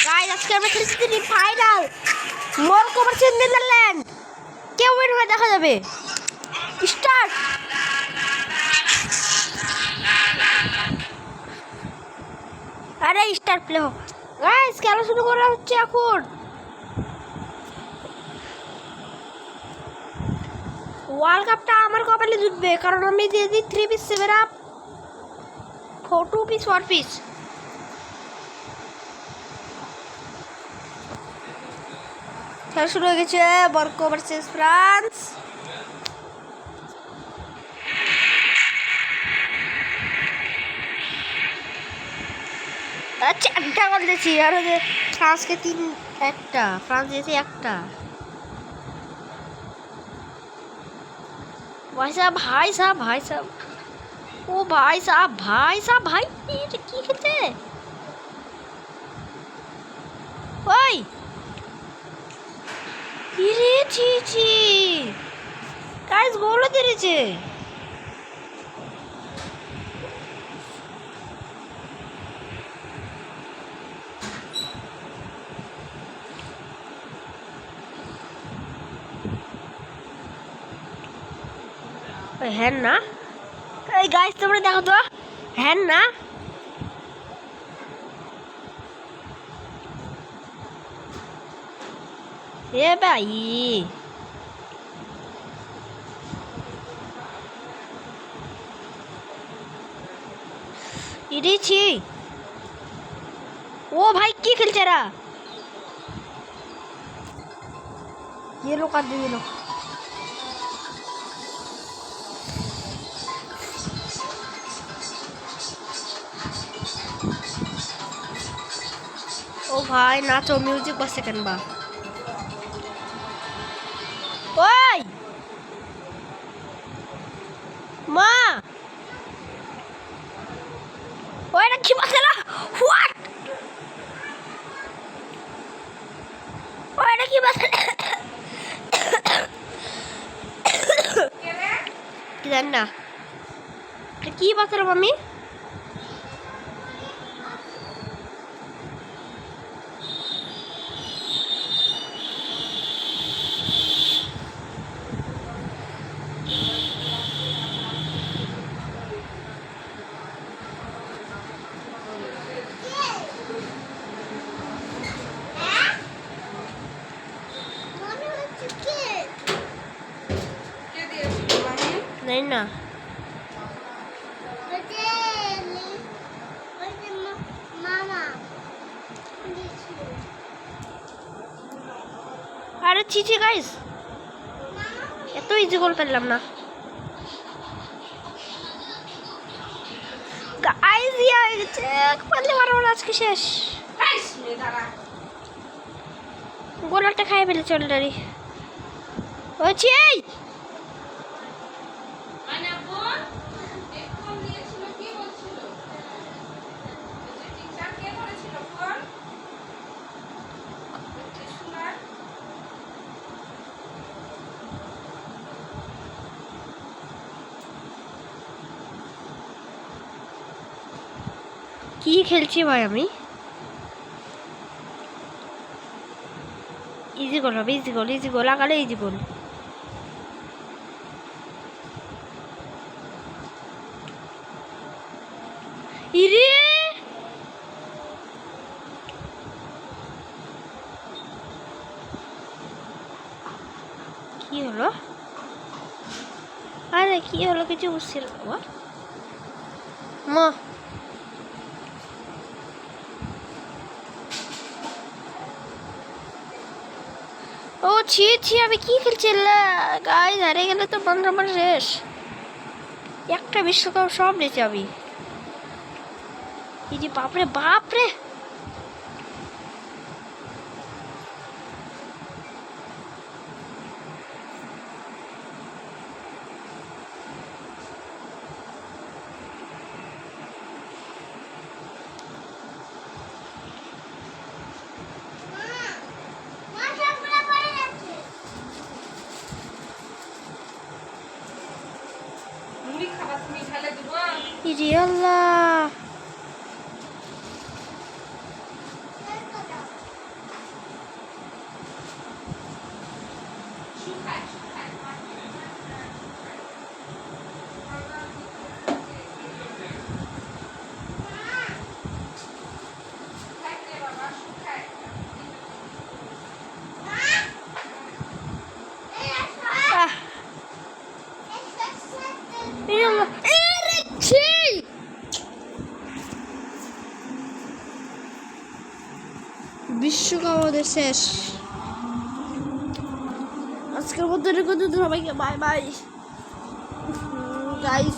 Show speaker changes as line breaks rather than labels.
Guys আজকে আমরা খেলছি ফাইনাল মরক্কো ভার্সেস নেদারল্যান্ড। কে উইন হয় দেখা যাবে। স্টার্ট। আরে স্টার্ট প্লে হোক। গাইস খেলা শুরু করা হচ্ছে এখন। ওয়ার্ল্ড কাপটা আমার কপালে জুটবে, কারণ আমি দিয়ে দিই 3 পিস 7 আপ 2 পিস 1 পিস। খেলা শুরু হয়ে গেছে মরক্কো ভার্সেস ফ্রান্স। আচ্ছা একটা গোল দিয়েছি, আর হচ্ছে ফ্রান্সকে 3-1, ফ্রান্স দিয়েছে 1টা। भाई साहब भाई साहब भाई साहब ओ भाई साहब भाई ये की खेलते हैं ओए ये ची ची गाइस गोल दे रहे थे है ना गाइस तुमने देखो तो है ना ये भाई इडी छी ओ भाई की खेलते रहा ये लोग कर दो ये लोग ओ भाई नाचो म्यूजिक बस सेकंड बा ओए मां ओए ना की बसला व्हाट ओए ना की बसला किधर ना की बसला मम्मी नहीं ना अरे चीची गाइस এত ইজি গোল পেলাম না গাইস ইয়া চেক পারলে মারো আজকে শেষ গাইস মে দাঁড়া গোলটা খাই ফেলেছে অলরেডি ওছি এই মানে বোন এক ফোন দিয়েছিল কি বলছিল যে টিচার কে করেছিল ফোন শোনা কি খেলছি ভাই আমি ইজি গোল হবে ইজি গোল আগালে ইজি গোল ইরে কি হলো আরে কি হলো কিছু বুঝছিল মা ও ছি ছি আমি কি খেলছি গাইস হারে গেলে তো বন্ধ আমার শেষ একটা বিশ্বকাপ সব নিয়েছি আমি এই যে বাপরে বাপরে ইরে আল্লাহ বিশ্বকাপ আমাদের শেষ। আজকের মতো সবাইকে বাই বাই গাইস।